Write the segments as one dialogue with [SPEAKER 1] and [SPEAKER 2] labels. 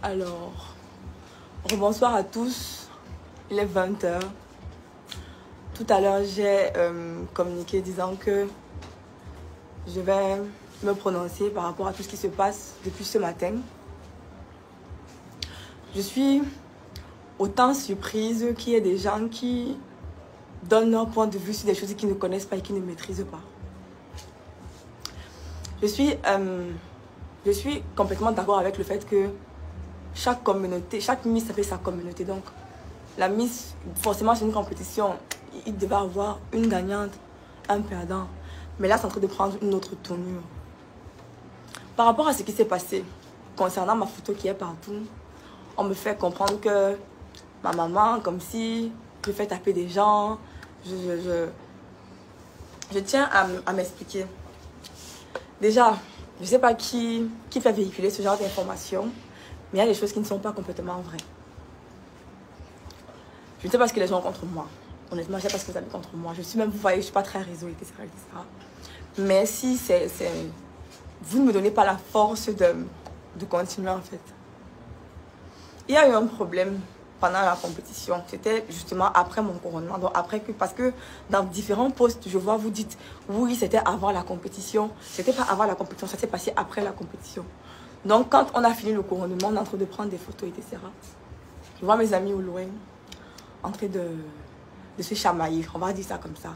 [SPEAKER 1] Alors, bonsoir à tous. Il est 20 h. Tout à l'heure, j'ai communiqué disant que je vais me prononcer par rapport à tout ce qui se passe depuis ce matin. Je suis autant surprise qu'il y ait des gens qui donnent leur point de vue sur des choses qu'ils ne connaissent pas et qu'ils ne maîtrisent pas. Je suis complètement d'accord avec le fait que chaque communauté, chaque Miss avait sa communauté. Donc, la Miss, forcément, c'est une compétition. Il devait avoir une gagnante, un perdant. Mais là, c'est en train de prendre une autre tournure. Par rapport à ce qui s'est passé, concernant ma photo qui est partout, on me fait comprendre que ma maman, comme si je fais taper des gens. Je tiens à m'expliquer. Déjà, je ne sais pas qui fait véhiculer ce genre d'informations, mais il y a des choses qui ne sont pas complètement vraies. Je ne sais pas ce que les gens ont contre moi. Honnêtement, je ne sais pas ce que vous avez contre moi. Je suis même, vous voyez, je ne suis pas très réseau, etc., etc. Mais si c'est... Vous ne me donnez pas la force de continuer, en fait. Il y a eu un problème pendant la compétition. C'était justement après mon couronnement. Donc après que, parce que dans différents posts, je vois, vous dites, oui, c'était avant la compétition. C'était pas avant la compétition, ça s'est passé après la compétition. Donc quand on a fini le couronnement, on est en train de prendre des photos, etc. Je vois mes amis au loin en train de se chamailler, on va dire ça comme ça,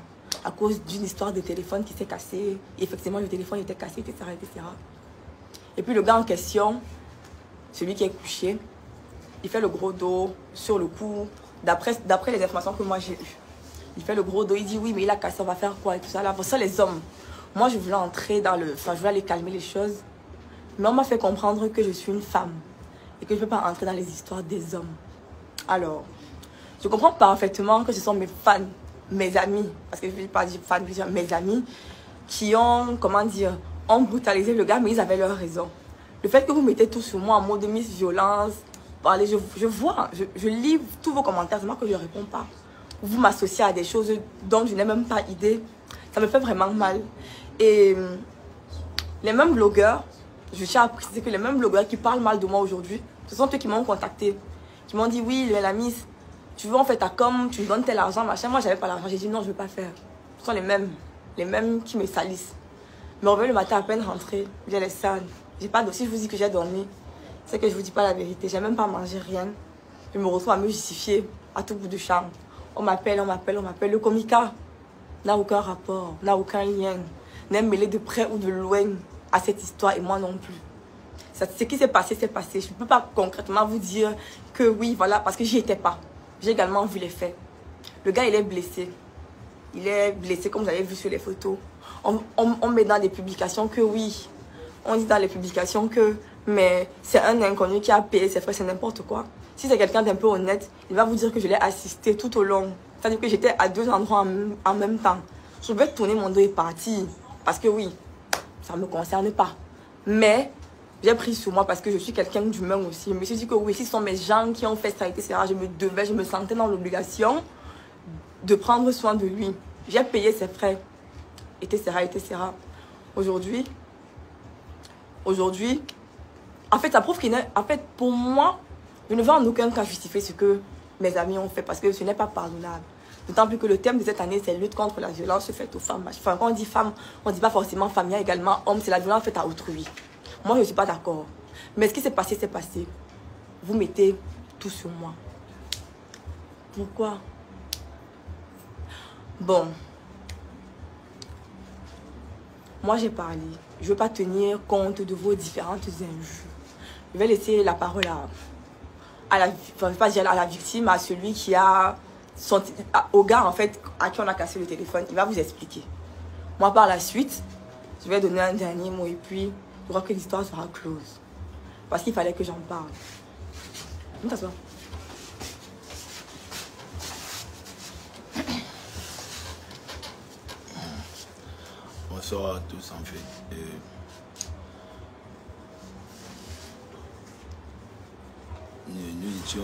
[SPEAKER 1] à cause d'une histoire de téléphone qui s'est cassé. Et effectivement, le téléphone était cassé, etc., etc. Et puis le gars en question, celui qui est couché, il fait le gros dos sur le cou, d'après les informations que moi j'ai eues. Il fait le gros dos, il dit oui, mais il a cassé, on va faire quoi et tout ça. Là, pour ça, les hommes, moi je voulais entrer dans le... Enfin, je voulais aller calmer les choses. Mais on m'a fait comprendre que je suis une femme et que je ne peux pas entrer dans les histoires des hommes. Alors, je comprends parfaitement que ce sont mes fans, mes amis, parce que je ne vais pas dire fans, je vais dire mes amis, qui ont, comment dire, ont brutalisé le gars, mais ils avaient leur raison. Le fait que vous mettez tout sur moi en mode de Miss Violence, allez, je vois, je lis tous vos commentaires, c'est moi que je ne réponds pas. Vous m'associez à des choses dont je n'ai même pas idée. Ça me fait vraiment mal. Et les mêmes blogueurs, je tiens à préciser que les mêmes blogueurs qui parlent mal de moi aujourd'hui, ce sont eux qui m'ont contacté. Qui m'ont dit, oui, la Miss, tu veux en fait ta com, tu me donnes tel argent, machin. Moi, j'avais pas l'argent. J'ai dit, non, je ne veux pas faire. Ce sont les mêmes qui me salissent. Je me réveille le matin à peine rentrée, j'ai les salles. J'ai pas de... Si je vous dis que j'ai dormi, c'est que je ne vous dis pas la vérité. Je n'ai même pas mangé rien. Je me retrouve à me justifier à tout bout de champ. On m'appelle. Le comica n'a aucun rapport, n'a aucun lien, n'est mêlé de près ou de loin à cette histoire et moi non plus. Ce qui s'est passé, c'est passé. Je ne peux pas concrètement vous dire que oui, voilà, parce que j'y étais pas. J'ai également vu les faits. Le gars, il est blessé. Il est blessé comme vous avez vu sur les photos. On met dans des publications que oui. On dit dans les publications que mais c'est un inconnu qui a payé ses frais, c'est n'importe quoi. Si c'est quelqu'un d'un peu honnête, il va vous dire que je l'ai assisté tout au long. C'est-à-dire que j'étais à deux endroits en même temps. Je vais tourner mon dos et partir. Parce que oui, ça ne me concerne pas. Mais j'ai pris sur moi parce que je suis quelqu'un d'humain aussi. Je me suis dit que oui, si ce sont mes gens qui ont fait ça, etc., je me sentais dans l'obligation de prendre soin de lui. J'ai payé ses frais, etc., etc. Aujourd'hui, en fait, ça prouve qu'il est... En fait, pour moi, je ne veux en aucun cas justifier ce que mes amis ont fait parce que ce n'est pas pardonnable. D'autant plus que le thème de cette année, c'est lutte contre la violence faite aux femmes. Enfin, quand on dit femme, on ne dit pas forcément femme, il y a également homme, c'est la violence faite à autrui. Moi, je ne suis pas d'accord. Mais ce qui s'est passé, c'est passé. Vous mettez tout sur moi. Pourquoi? Bon. Moi, j'ai parlé. Je ne veux pas tenir compte de vos différentes injures. Je vais laisser la parole à la victime, à celui qui a... au gars, en fait, à qui on a cassé le téléphone. Il va vous expliquer. Moi, par la suite, je vais donner un dernier mot et puis je crois que l'histoire sera close. Parce qu'il fallait que j'en parle. Viens t'asseoir.
[SPEAKER 2] Bonsoir à tous en fait. Nous étions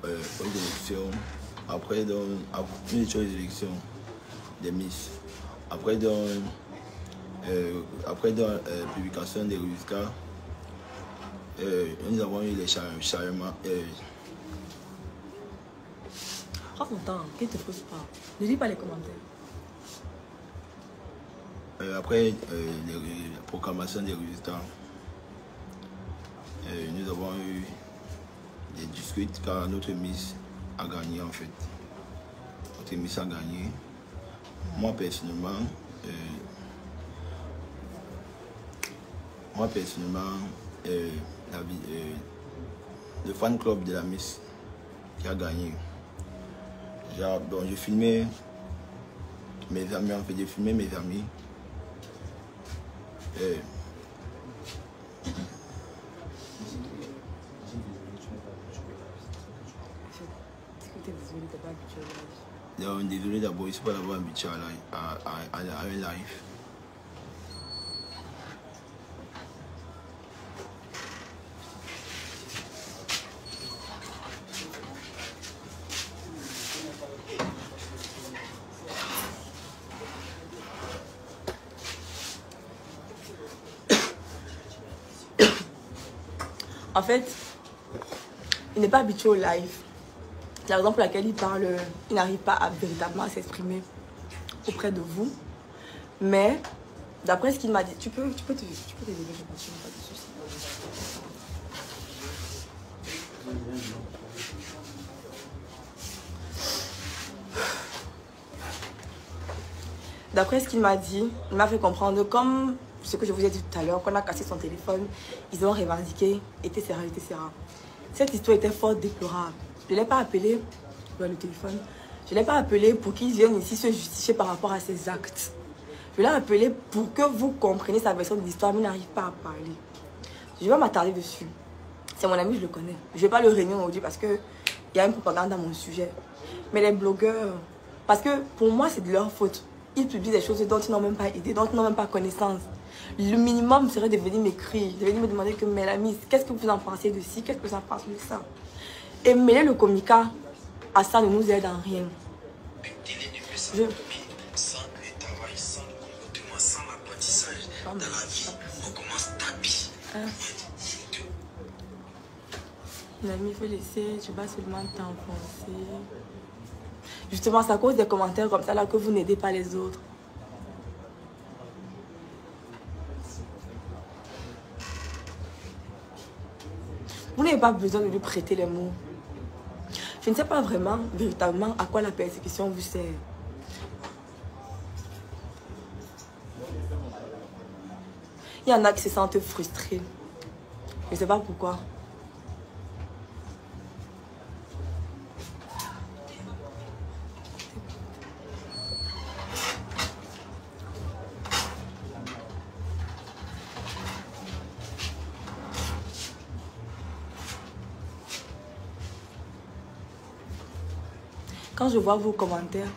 [SPEAKER 2] aux élections. Après, nous étions aux élections des Miss. Après, Après, dans la publication des résultats, nous avons eu les chargements.
[SPEAKER 1] Prends ton temps, qu'il ne te pose pas. Ne lis pas les commentaires.
[SPEAKER 2] Après la proclamation des résultats, nous avons eu des disputes car notre Miss a gagné en fait. Notre Miss a gagné. Moi personnellement, le fan club de la Miss qui a gagné. Donc je filmais mes amis, en fait, j'ai filmé mes amis. Donc, désolé d'abord, je ne suis pas d'abord habitué à un live.
[SPEAKER 1] En fait, il n'est pas habitué au live. C'est la raison pour laquelle il n'arrive pas à véritablement s'exprimer auprès de vous. Mais, d'après ce qu'il m'a dit, tu peux te lever, je continue, pas de souci. D'après ce qu'il m'a dit, il m'a fait comprendre, comme ce que je vous ai dit tout à l'heure, qu'on a cassé son téléphone, ils ont revendiqué, etc., etc. Cette histoire était fort déplorable. Je ne l'ai pas appelé, le téléphone, je ne l'ai pas appelé pour qu'il vienne ici se justifier par rapport à ses actes. Je l'ai appelé pour que vous compreniez sa version de l'histoire, mais il n'arrive pas à parler. Je vais m'attarder dessus. C'est mon ami, je le connais. Je ne vais pas le réunir aujourd'hui parce qu'il y a une propagande dans mon sujet. Mais les blogueurs, parce que pour moi, c'est de leur faute. Ils publient des choses dont ils n'ont même pas idée, dont ils n'ont même pas connaissance. Le minimum serait de venir m'écrire, de venir me demander que, mais l'ami, qu'est-ce que vous en pensez de ci, qu'est-ce que vous en pensez de ça. Et mêler le comica à ça ne nous aide en rien.
[SPEAKER 3] Sans le travail, sans le comportement, sans l'apprentissage dans la vie, on commence tapis.
[SPEAKER 1] L'ami, il faut laisser, tu vas seulement t'enfoncer. Justement, c'est à cause des commentaires comme ça là que vous n'aidez pas les autres. Vous n'avez pas besoin de lui prêter les mots. Je ne sais pas vraiment, véritablement, à quoi la persécution vous sert. Il y en a qui se sentent frustrés. Je ne sais pas pourquoi. Quand je vois vos commentaires,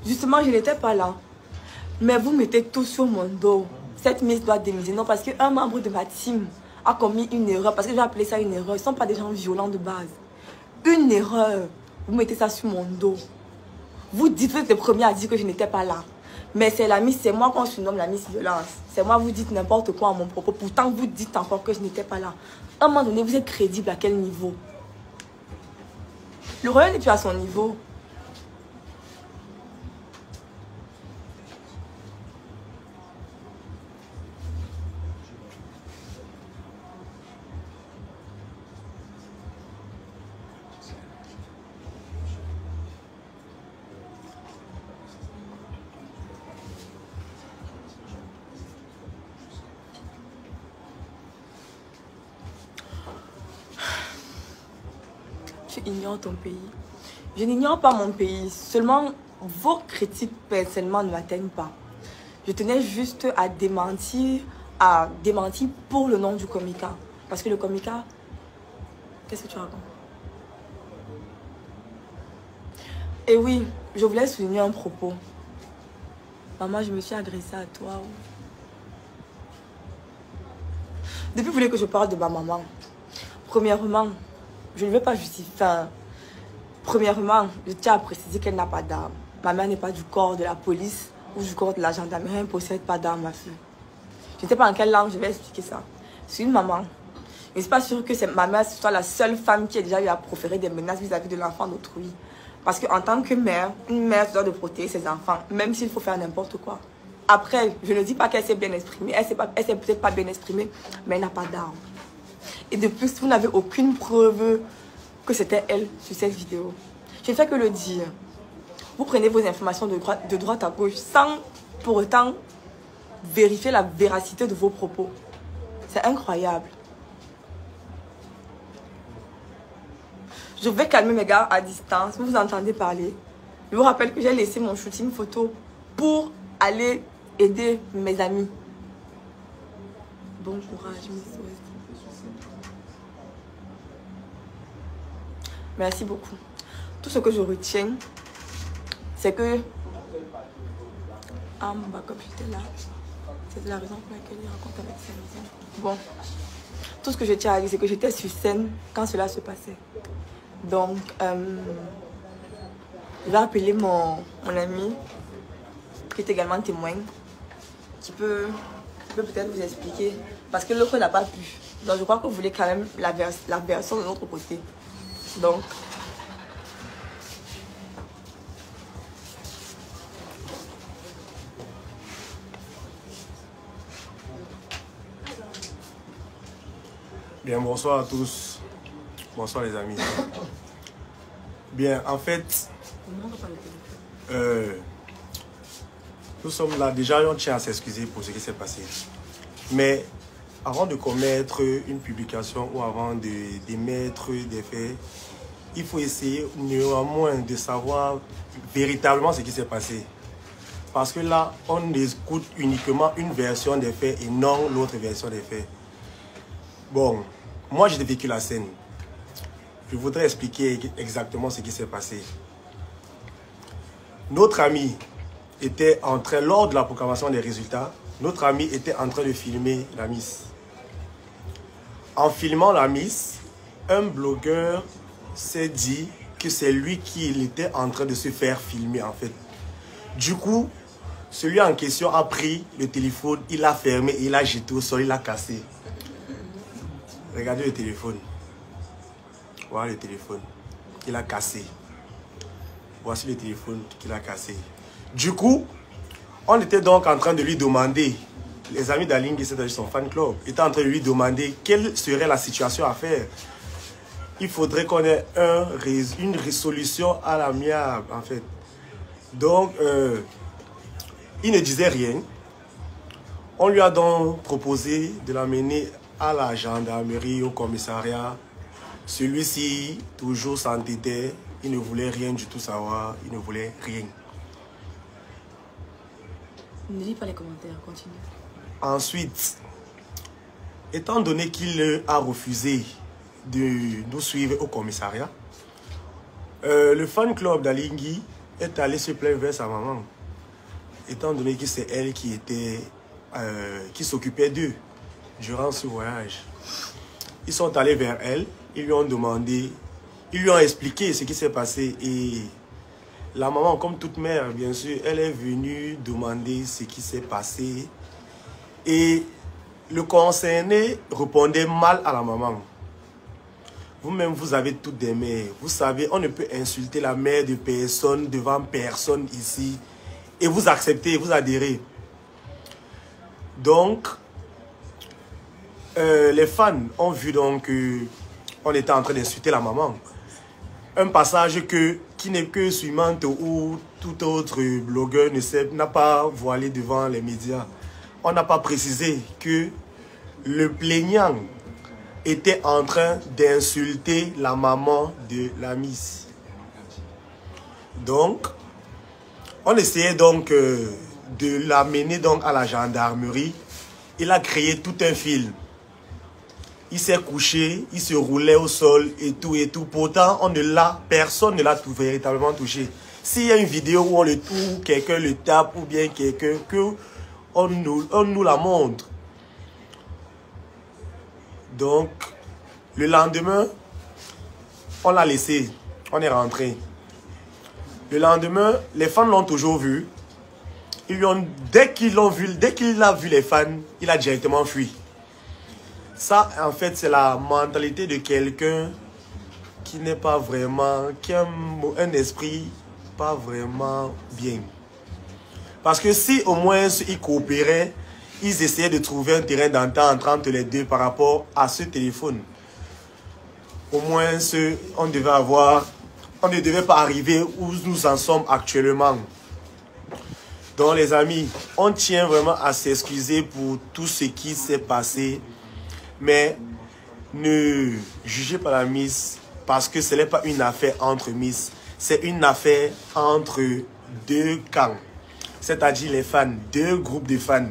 [SPEAKER 1] justement, je n'étais pas là. Mais vous mettez tout sur mon dos. Cette Miss doit démissionner. Non, parce qu'un membre de ma team a commis une erreur. Parce que je vais appeler ça une erreur. Ils ne sont pas des gens violents de base. Une erreur. Vous mettez ça sur mon dos. Vous dites, vous êtes les premiers à dire que je n'étais pas là. Mais c'est la Miss, c'est moi qu'on surnomme la Miss Violence. C'est moi, vous dites n'importe quoi à mon propos. Pourtant, vous dites encore que je n'étais pas là. À un moment donné, vous êtes crédible à quel niveau? Le royaume n'est plus à son niveau. Tu ignores ton pays. Je n'ignore pas mon pays. Seulement, vos critiques personnellement ne m'atteignent pas. Je tenais juste à démentir pour le nom du comica. Parce que le comica, qu'est-ce que tu racontes? Et oui, je voulais souligner un propos. Maman, je me suis agressée à toi. Depuis, vous voulez que je parle de ma maman. Premièrement, je ne veux pas justifier. Enfin, premièrement, je tiens à préciser qu'elle n'a pas d'âme. Ma mère n'est pas du corps de la police ou du corps de la gendarmerie. Elle ne possède pas d'armes à feu. Je ne sais pas en quelle langue je vais expliquer ça. C'est une maman. Je ne suis pas sûre que ma mère soit la seule femme qui ait déjà eu à proférer des menaces vis-à-vis de l'enfant d'autrui. Parce qu'en tant que mère, une mère se doit de protéger ses enfants, même s'il faut faire n'importe quoi. Après, je ne dis pas qu'elle s'est bien exprimée. Elle ne s'est peut-être pas bien exprimée, mais elle n'a pas d'armes. Et de plus, vous n'avez aucune preuve que c'était elle sur cette vidéo. Je ne fais que le dire. Vous prenez vos informations de droite à gauche sans pour autant vérifier la véracité de vos propos. C'est incroyable. Je vais calmer mes gars à distance. Vous entendez parler. Je vous rappelle que j'ai laissé mon shooting photo pour aller aider mes amis. Bon courage, Miss West. Merci beaucoup. Tout ce que je retiens, c'est que... Ah, mon backup, j'étais là. C'est la raison pour laquelle il raconte avec sa maison. Bon. Tout ce que je tiens à dire, c'est que j'étais sur scène quand cela se passait. Donc, je vais appeler mon ami, qui est également témoin, qui peut peut-être vous expliquer. Parce que l'autre n'a pas pu. Donc, je crois que vous voulez quand même la version de l'autre côté. Donc...
[SPEAKER 4] Bien, bonsoir à tous. Bonsoir les amis. Bien, en fait, nous sommes là. Déjà, on tient à s'excuser pour ce qui s'est passé. Mais avant de commettre une publication ou avant d'émettre des faits, il faut essayer néanmoins de savoir véritablement ce qui s'est passé. Parce que là, on écoute uniquement une version des faits et non l'autre version des faits. Bon, moi j'ai vécu la scène. Je voudrais expliquer exactement ce qui s'est passé. Notre ami était en train, lors de la proclamation des résultats, notre ami était en train de filmer la Miss. En filmant la Miss, un blogueur s'est dit que c'est lui qui était en train de se faire filmer en fait. Du coup, celui en question a pris le téléphone, il l'a fermé, il l'a jeté au sol, il l'a cassé. Regardez le téléphone. Voilà le téléphone. Il a cassé. Voici le téléphone qu'il a cassé. Du coup, on était donc en train de lui demander, les amis d'Alingui, c'est-à-dire son fan club, étaient en train de lui demander quelle serait la situation à faire. Il faudrait qu'on ait une résolution à l'amiable, en fait. Donc, il ne disait rien. On lui a donc proposé de l'amener à la gendarmerie, au commissariat. Celui-ci, toujours s'entêtait, il ne voulait rien du tout savoir, il ne voulait rien.
[SPEAKER 1] Ne lis pas les commentaires, continue.
[SPEAKER 4] Ensuite, étant donné qu'il a refusé de nous suivre au commissariat, le fan club d'Alingui est allé se plaindre vers sa maman, étant donné que c'est elle qui s'occupait d'eux durant ce voyage. Ils sont allés vers elle, ils lui ont demandé, ils lui ont expliqué ce qui s'est passé et la maman, comme toute mère, bien sûr, elle est venue demander ce qui s'est passé et le concerné répondait mal à la maman. Vous-même, vous avez toutes des mères. Vous savez, on ne peut insulter la mère de personne devant personne ici et vous acceptez, vous adhérez. Donc, les fans ont vu donc qu'on était en train d'insulter la maman. Un passage qui n'est que Suimante ou tout autre blogueur n'a pas voilé devant les médias. On n'a pas précisé que le plaignant était en train d'insulter la maman de la Miss. Donc, on essayait donc de l'amener donc à la gendarmerie. Il a créé tout un film. Il s'est couché, il se roulait au sol et tout et tout. Pourtant, personne ne l'a véritablement touché. S'il y a une vidéo où on le touche, quelqu'un le tape ou bien quelqu'un on nous la montre. Donc, le lendemain, on l'a laissé. On est rentré. Le lendemain, les fans l'ont toujours vu. Dès qu'il a vu les fans, il a directement fui. Ça, en fait, c'est la mentalité de quelqu'un qui n'est pas vraiment, qui a un esprit pas vraiment bien. Parce que si au moins ils coopéraient, ils essayaient de trouver un terrain d'entente entre les deux par rapport à ce téléphone. Au moins, on ne devait pas arriver où nous en sommes actuellement. Donc les amis, on tient vraiment à s'excuser pour tout ce qui s'est passé. Mais ne jugez pas la Miss parce que ce n'est pas une affaire entre Miss. C'est une affaire entre deux camps. C'est-à-dire les fans, deux groupes de fans.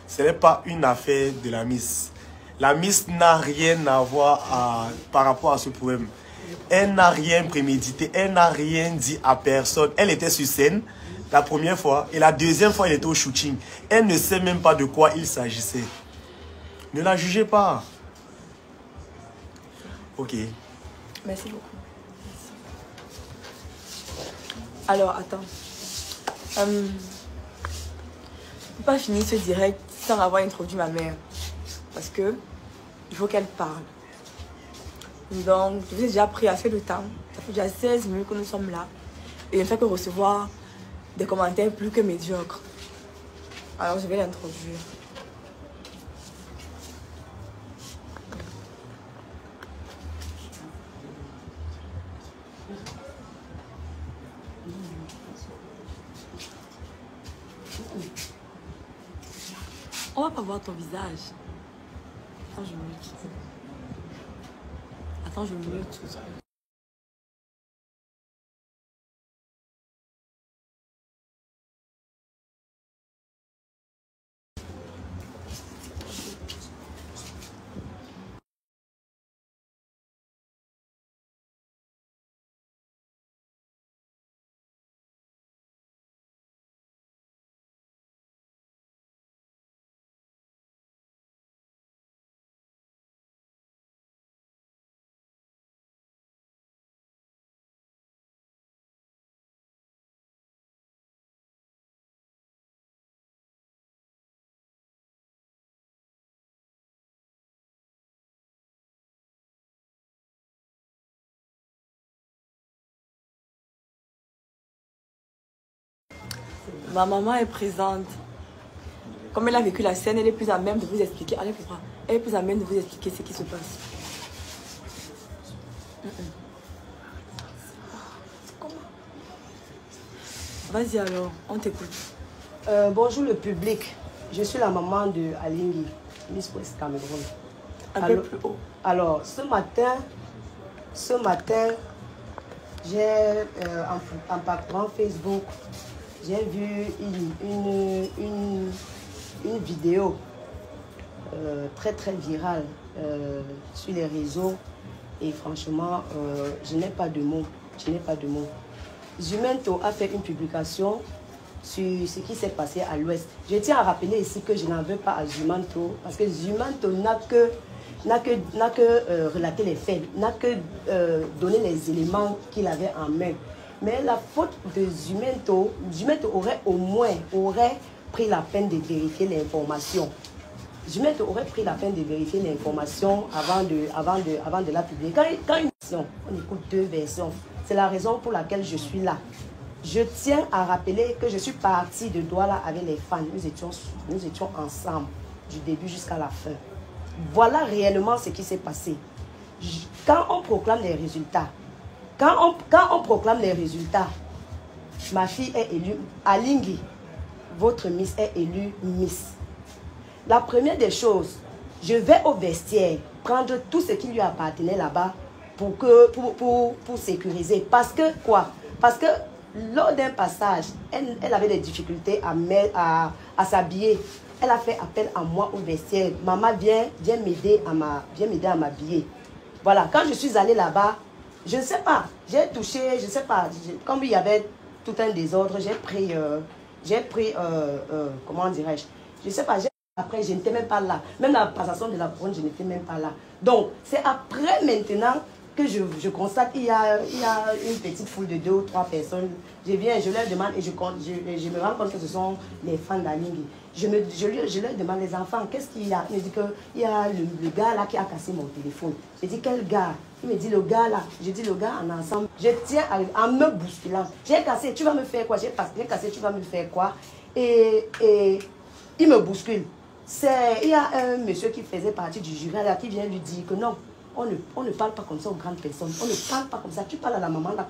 [SPEAKER 4] Ce n'est pas une affaire de la Miss. La Miss n'a rien à voir par rapport à ce problème. Elle n'a rien prémédité, elle n'a rien dit à personne. Elle était sur scène la première fois et la deuxième fois elle était au shooting. Elle ne sait même pas de quoi il s'agissait. Ne la jugez pas. Ok.
[SPEAKER 1] Merci beaucoup. Alors, attends. Je ne peux pas finir ce direct sans avoir introduit ma mère. Parce que il faut qu'elle parle. Donc, je vous ai déjà pris assez de temps. Ça fait déjà 16 minutes que nous sommes là. Et je ne fais que recevoir des commentaires plus que médiocres. Alors, je vais l'introduire. On va pas voir ton visage. Attends, je mute. Attends, je mute. Ma maman est présente. Comme elle a vécu la scène, elle est plus à même de vous expliquer. Allez, elle est plus à même de vous expliquer ce qui se passe. Vas-y alors, on t'écoute.
[SPEAKER 5] Bonjour le public. Je suis la maman de Alingi, Miss West Cameroun.
[SPEAKER 1] Un peu plus haut.
[SPEAKER 5] Alors, ce matin, j'ai en parcourant Facebook, j'ai vu une vidéo très très virale sur les réseaux et franchement, je n'ai pas de mots. Zumento a fait une publication sur ce qui s'est passé à l'Ouest. Je tiens à rappeler ici que je n'en veux pas à Zumento parce que Zumento n'a que relaté les faits, n'a que donné les éléments qu'il avait en main. Mais la faute de Zumento aurait au moins pris la peine de vérifier l'information. Zumento aurait pris la peine de vérifier l'information avant de la publier. Quand une version, on écoute deux versions, c'est la raison pour laquelle je suis là. Je tiens à rappeler que je suis partie de Douala avec les fans. Nous étions ensemble du début jusqu'à la fin. Voilà réellement ce qui s'est passé. Quand on proclame les résultats, ma fille est élue, Alingi, votre Miss est élue Miss. La première des choses, je vais au vestiaire prendre tout ce qui lui appartenait là-bas pour sécuriser. Parce que quoi? Parce que lors d'un passage, elle avait des difficultés à s'habiller. Elle a fait appel à moi au vestiaire. Maman, viens m'aider à m'habiller. Voilà, quand je suis allée là-bas, je ne sais pas, j'ai touché, je ne sais pas, comme il y avait tout un désordre, j'ai pris, comment dirais-je, je ne sais pas, après je n'étais même pas là. Même la passation de la couronne, je n'étais même pas là. Donc, c'est après maintenant que je constate qu'il y a une petite foule de 2 ou 3 personnes. Je viens, je leur demande et je me rends compte que ce sont les fans d'Alingui. Je leur demande, les enfants, qu'est-ce qu'il y a? Il me dit qu'il y a le gars là qui a cassé mon téléphone. Je dis, quel gars? Il me dit, le gars là. Je dis, le gars en ensemble. Je tiens en me bousculant. J'ai cassé, tu vas me faire quoi? J'ai cassé, tu vas me faire quoi? Et il me bouscule. Il y a un monsieur qui faisait partie du jury là, qui vient lui dire que non, on ne parle pas comme ça aux grandes personnes. On ne parle pas comme ça. Tu parles à la maman là,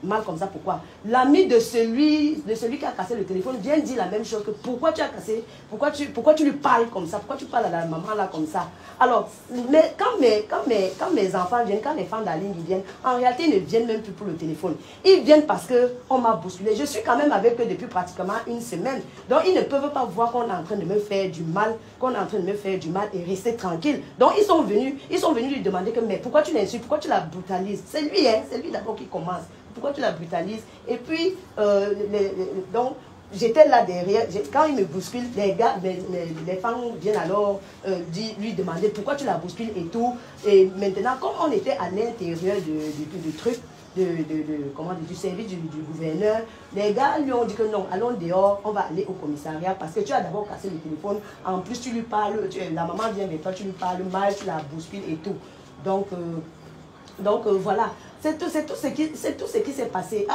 [SPEAKER 5] mal comme ça, pourquoi? L'ami de celui qui a cassé le téléphone vient dire la même chose que pourquoi tu as cassé, pourquoi tu lui parles comme ça, pourquoi tu parles à la maman là comme ça. Alors, mais quand mes enfants viennent, quand les fans d'Alingui viennent, en réalité ils ne viennent même plus pour le téléphone. Ils viennent parce qu'on m'a bousculé. Je suis quand même avec eux depuis pratiquement une semaine. Donc ils ne peuvent pas voir qu'on est en train de me faire du mal, et rester tranquille. Donc ils sont venus lui demander que mais pourquoi tu l'insultes, pourquoi tu la brutalises. C'est lui d'abord qui commence. Pourquoi tu la brutalises? Et puis, donc, j'étais là derrière. Quand il me bouscule, les gars, les femmes viennent alors lui demander pourquoi tu la bouscules et tout. Et maintenant, comme on était à l'intérieur du truc, du service du gouverneur, les gars lui ont dit que non, allons dehors, on va aller au commissariat parce que tu as d'abord cassé le téléphone. En plus, tu lui parles, la maman vient vers toi, tu lui parles mal, tu la bouscules et tout. Donc voilà. C'est tout ce qui s'est passé.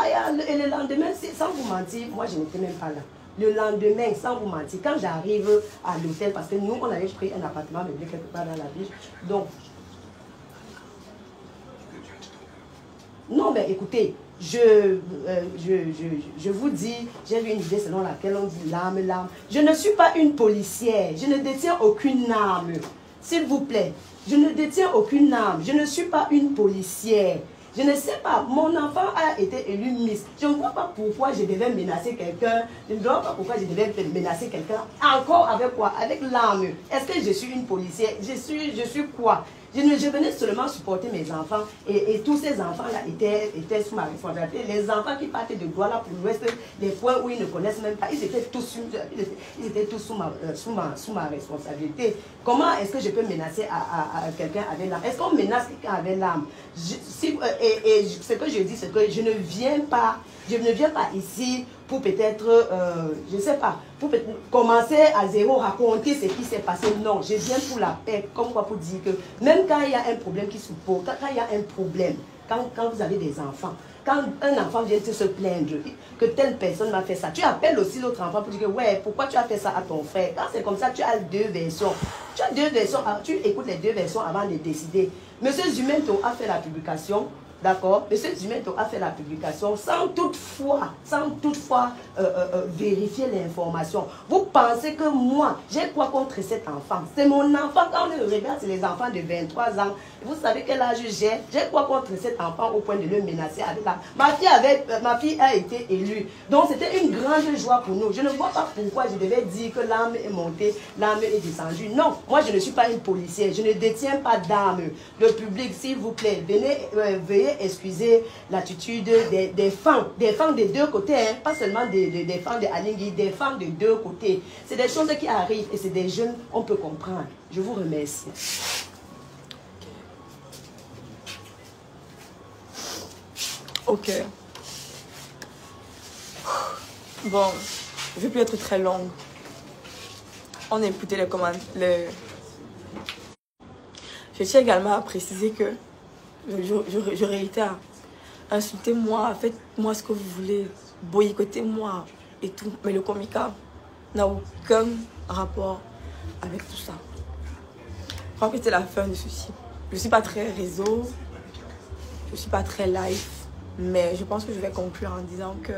[SPEAKER 5] Et le lendemain, sans vous mentir, moi je n'étais même pas là. Le lendemain, sans vous mentir, quand j'arrive à l'hôtel, parce que nous, on avait pris un appartement meublé quelque part dans la ville. Donc, non, mais écoutez, je vous dis, j'ai vu une idée selon laquelle on dit l'arme. Je ne suis pas une policière, je ne détiens aucune arme. S'il vous plaît, je ne détiens aucune arme, je ne suis pas une policière. Je ne sais pas, mon enfant a été élu Miss. Je ne vois pas pourquoi je devais menacer quelqu'un. Je ne vois pas pourquoi je devais menacer quelqu'un. Encore avec quoi? Avec l'arme. Est-ce que je suis une policière? Je suis quoi? Je venais seulement supporter mes enfants et tous ces enfants-là étaient sous ma responsabilité. Les enfants qui partaient de Douala pour l'Ouest, les coins où ils ne connaissent même pas, ils étaient tous sous ma responsabilité. Comment est-ce que je peux menacer à quelqu'un avec l'arme? Est-ce qu'on menace quelqu'un avec l'arme? Ce que je dis, c'est que je ne viens pas ici pour peut-être, je ne sais pas, pour commencer à zéro, raconter ce qui s'est passé. Non, je viens pour la paix, comme quoi pour dire que même quand il y a un problème qui se pose, quand il y a un problème, quand vous avez des enfants, quand un enfant vient se plaindre que telle personne m'a fait ça, tu appelles aussi l'autre enfant pour dire que ouais, pourquoi tu as fait ça à ton frère? Quand c'est comme ça, tu as deux versions. Tu écoutes les deux versions avant de décider. Monsieur Zumento a fait la publication. D'accord? Monsieur Zumento a fait la publication sans toutefois vérifier l'information. Vous pensez que moi, j'ai quoi contre cet enfant? C'est mon enfant. Quand on le regarde, c'est les enfants de 23 ans. Vous savez quel âge j'ai? J'ai quoi contre cet enfant au point de le menacer avec la... Ma fille a été élue. Donc c'était une grande joie pour nous. Je ne vois pas pourquoi je devais dire que l'arme est montée, l'arme est descendue. Non, moi je ne suis pas une policière. Je ne détiens pas d'arme. Le public, s'il vous plaît, veuillez excuser l'attitude des fans des deux côtés, hein, pas seulement des fans de Alingui, des fans de deux côtés. C'est des choses qui arrivent et c'est des jeunes, on peut comprendre. Je vous remercie.
[SPEAKER 1] Ok. Bon, je ne vais plus être très longue. On a écouté les commentaires. Je tiens également à préciser que je réitère, insultez-moi, faites-moi ce que vous voulez, boycottez-moi et tout. Mais le Komika n'a aucun rapport avec tout ça. Je crois que c'est la fin de ceci. Je ne suis pas très réseau, je ne suis pas très live, mais je pense que je vais conclure en disant que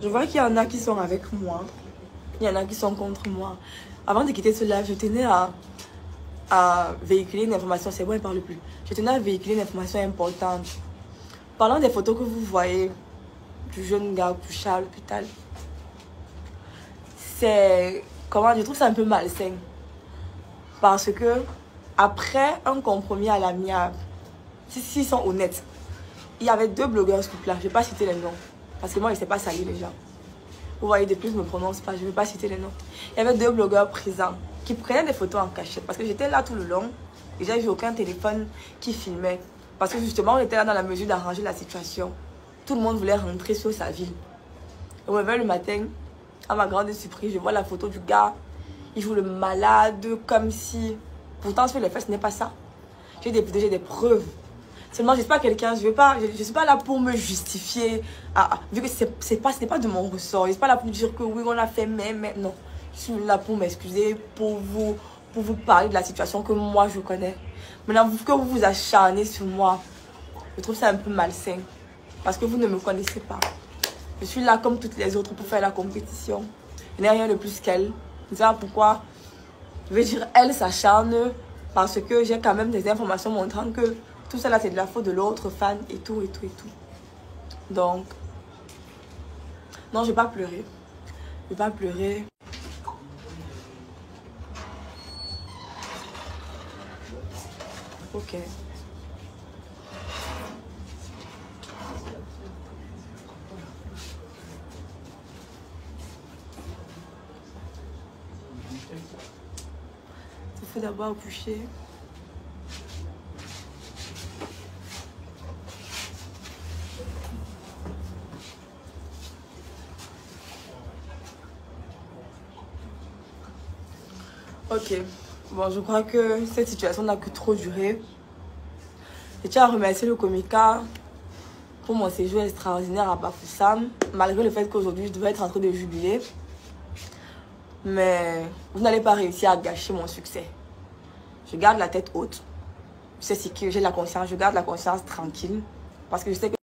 [SPEAKER 1] Je vois qu'il y en a qui sont avec moi. Il y en a qui sont contre moi. Avant de quitter ce live, je tenais à véhiculer une information. C'est bon, il ne parle plus. Je tenais à véhiculer une information importante. Parlant des photos que vous voyez du jeune gars, du Charles, l'hôpital, c'est... Comment je trouve ça un peu malsain. Parce que, après un compromis à l'amiable, s'ils sont honnêtes, il y avait 2 blogueurs ce couple-là. Je ne vais pas citer les noms. Parce que moi, je ne sais pas salir les gens. Vous voyez, depuis, je ne me prononce pas. Je ne vais pas citer les noms. Il y avait 2 blogueurs présents qui prenaient des photos en cachette. Parce que j'étais là tout le long. Et j'ai aucun téléphone qui filmait. Parce que justement, on était là dans la mesure d'arranger la situation. Tout le monde voulait rentrer sur sa ville. On me réveille le matin. À ma grande surprise, je vois la photo du gars. Il joue le malade comme si... Pourtant, sur les faits, ce n'est pas ça. J'ai des vidéos, j'ai des preuves. Seulement, je ne suis pas quelqu'un, je ne suis pas là pour me justifier. Vu que ce n'est pas de mon ressort. Je ne suis pas là pour dire que oui, on a fait, mais non. Je suis là pour m'excuser, pour vous parler de la situation que moi, je connais. Maintenant, que vous vous acharnez sur moi, je trouve ça un peu malsain. Parce que vous ne me connaissez pas. Je suis là comme toutes les autres pour faire la compétition. Je n'ai rien de plus qu'elle. Je ne sais pas pourquoi. Je veux dire, elle s'acharne parce que j'ai quand même des informations montrant que tout ça là, c'est de la faute de l'autre fan et tout, et tout, et tout. Donc, non, je ne vais pas pleurer. Je ne vais pas pleurer. Ok. Il faut d'abord boucher. Ok, bon, je crois que cette situation n'a que trop duré. Je tiens à remercier le Comica pour mon séjour extraordinaire à Bafoussam, malgré le fait qu'aujourd'hui je devais être en train de jubiler. Mais vous n'allez pas réussir à gâcher mon succès. Je garde la tête haute. Je sais que j'ai la conscience, je garde la conscience tranquille. Parce que je sais que